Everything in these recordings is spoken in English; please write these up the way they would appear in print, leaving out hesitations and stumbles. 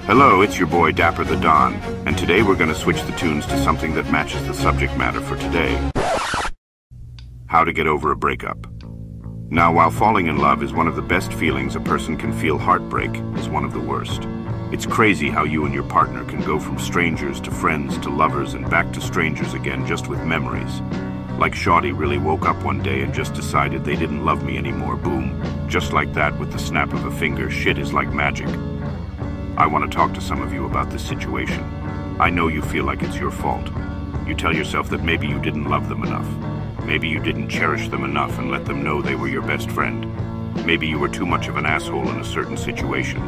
Hello, it's your boy Dapper the Don, and today we're going to switch the tunes to something that matches the subject matter for today. How to get over a breakup. Now, while falling in love is one of the best feelings a person can feel, heartbreak is one of the worst. It's crazy how you and your partner can go from strangers to friends to lovers and back to strangers again just with memories. Like Shawty really woke up one day and just decided they didn't love me anymore, boom. Just like that, with the snap of a finger, shit is like magic. I want to talk to some of you about this situation. I know you feel like it's your fault. You tell yourself that maybe you didn't love them enough. Maybe you didn't cherish them enough and let them know they were your best friend. Maybe you were too much of an asshole in a certain situation.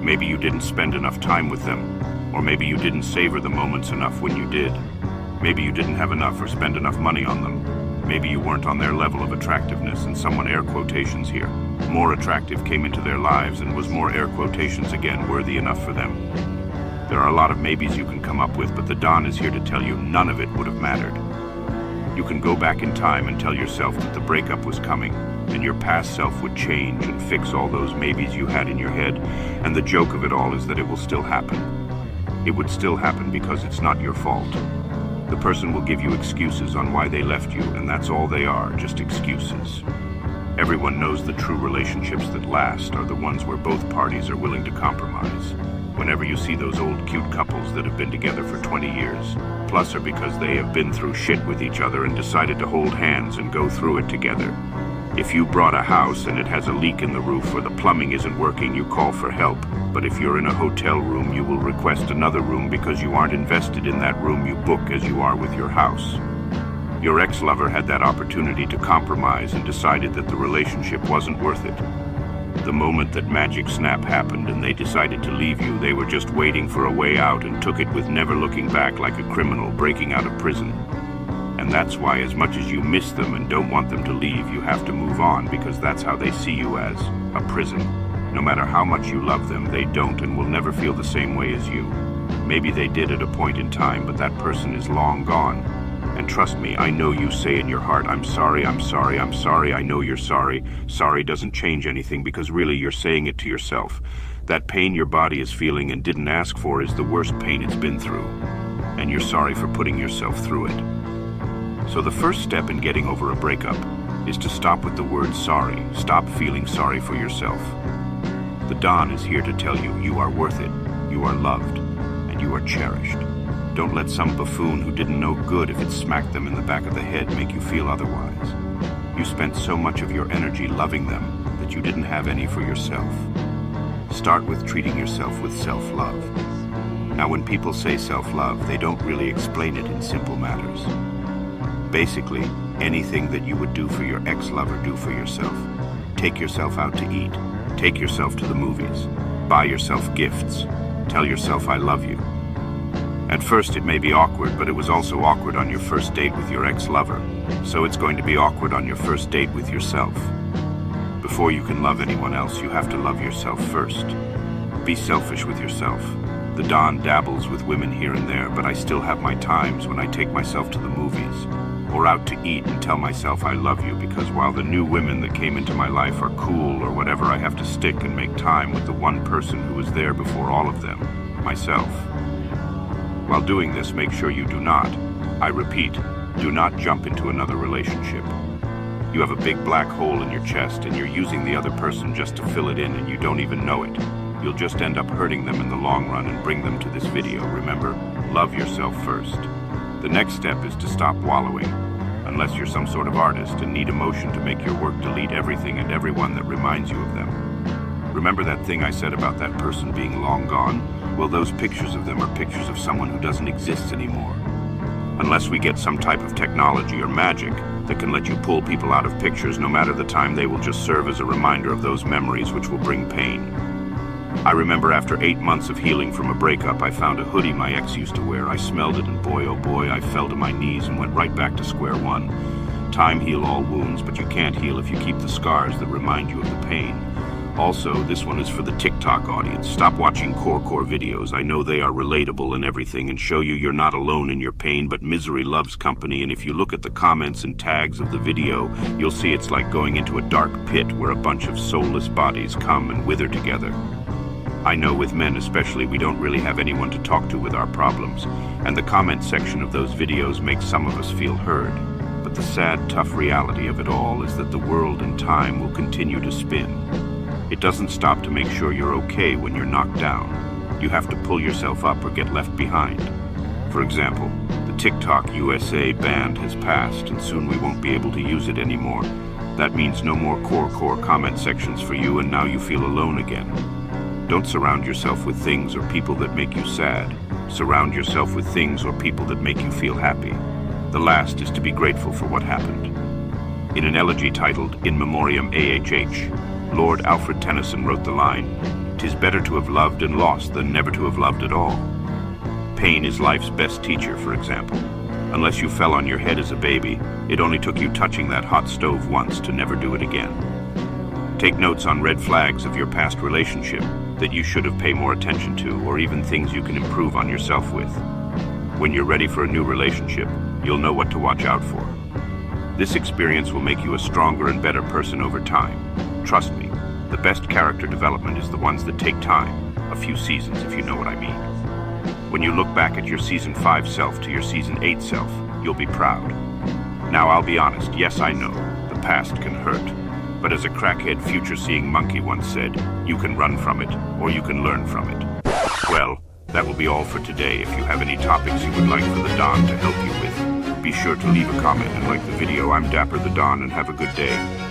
Maybe you didn't spend enough time with them. Or maybe you didn't savor the moments enough when you did. Maybe you didn't have enough or spend enough money on them. Maybe you weren't on their level of attractiveness, and someone, air quotations here, more attractive came into their lives and was more, air quotations again, worthy enough for them. There are a lot of maybes you can come up with, but the Don is here to tell you none of it would have mattered. You can go back in time and tell yourself that the breakup was coming, and your past self would change and fix all those maybes you had in your head, and the joke of it all is that it will still happen. It would still happen because it's not your fault. The person will give you excuses on why they left you, and that's all they are, just excuses. Everyone knows the true relationships that last are the ones where both parties are willing to compromise. Whenever you see those old cute couples that have been together for 20 years, plus are because they have been through shit with each other and decided to hold hands and go through it together. If you bought a house and it has a leak in the roof or the plumbing isn't working, you call for help. But if you're in a hotel room, you will request another room because you aren't invested in that room you book as you are with your house. Your ex-lover had that opportunity to compromise and decided that the relationship wasn't worth it. The moment that magic snap happened and they decided to leave you, they were just waiting for a way out and took it with never looking back, like a criminal breaking out of prison. And that's why, as much as you miss them and don't want them to leave, you have to move on, because that's how they see you, as a prison. No matter how much you love them, they don't and will never feel the same way as you. Maybe they did at a point in time, but that person is long gone. And trust me, I know you say in your heart, I'm sorry, I'm sorry, I'm sorry, I know you're sorry. Sorry doesn't change anything, because really you're saying it to yourself. That pain your body is feeling and didn't ask for is the worst pain it's been through. And you're sorry for putting yourself through it. So the first step in getting over a breakup is to stop with the word sorry. Stop feeling sorry for yourself. The Don is here to tell you you are worth it, you are loved, and you are cherished. Don't let some buffoon who didn't know good if it smacked them in the back of the head make you feel otherwise. You spent so much of your energy loving them that you didn't have any for yourself. Start with treating yourself with self-love. Now, when people say self-love, they don't really explain it in simple matters. Basically, anything that you would do for your ex-lover, do for yourself. Take yourself out to eat. Take yourself to the movies. Buy yourself gifts. Tell yourself I love you. At first it may be awkward, but it was also awkward on your first date with your ex-lover. So it's going to be awkward on your first date with yourself. Before you can love anyone else, you have to love yourself first. Be selfish with yourself. The Don dabbles with women here and there, but I still have my times when I take myself to the movies or out to eat and tell myself I love you, because while the new women that came into my life are cool or whatever, I have to stick and make time with the one person who was there before all of them, myself. While doing this, make sure you do not, I repeat, do not jump into another relationship. You have a big black hole in your chest and you're using the other person just to fill it in, and you don't even know it. You'll just end up hurting them in the long run and bring them to this video. Remember, love yourself first. The next step is to stop wallowing. Unless you're some sort of artist and need emotion to make your work delete everything and everyone that reminds you of them. Remember that thing I said about that person being long gone? Well, those pictures of them are pictures of someone who doesn't exist anymore. Unless we get some type of technology or magic that can let you pull people out of pictures no matter the time, they will just serve as a reminder of those memories, which will bring pain. I remember after 8 months of healing from a breakup, I found a hoodie my ex used to wear. I smelled it, and boy, oh boy, I fell to my knees and went right back to square one. Time heals all wounds, but you can't heal if you keep the scars that remind you of the pain. Also, this one is for the TikTok audience. Stop watching core videos. I know they are relatable and everything and show you you're not alone in your pain, but misery loves company. And if you look at the comments and tags of the video, you'll see it's like going into a dark pit where a bunch of soulless bodies come and wither together. I know with men especially, we don't really have anyone to talk to with our problems, and the comment section of those videos makes some of us feel heard. But the sad, tough reality of it all is that the world and time will continue to spin. It doesn't stop to make sure you're okay when you're knocked down. You have to pull yourself up or get left behind. For example, the TikTok USA ban has passed, and soon we won't be able to use it anymore. That means no more core comment sections for you, and now you feel alone again. Don't surround yourself with things or people that make you sad. Surround yourself with things or people that make you feel happy. The last is to be grateful for what happened. In an elegy titled In Memoriam AHH, Lord Alfred Tennyson wrote the line, "'Tis better to have loved and lost than never to have loved at all." Pain is life's best teacher, for example. Unless you fell on your head as a baby, it only took you touching that hot stove once to never do it again. Take notes on red flags of your past relationship that you should have paid more attention to, or even things you can improve on yourself with. When you're ready for a new relationship, you'll know what to watch out for. This experience will make you a stronger and better person over time. Trust me, the best character development is the ones that take time, a few seasons if you know what I mean. When you look back at your Season 5 self to your Season 8 self, you'll be proud. Now I'll be honest, yes I know, the past can hurt. But as a crackhead future-seeing monkey once said, you can run from it, or you can learn from it. Well, that will be all for today. If you have any topics you would like for the Don to help you with, be sure to leave a comment and like the video. I'm Dapper the Don, and have a good day.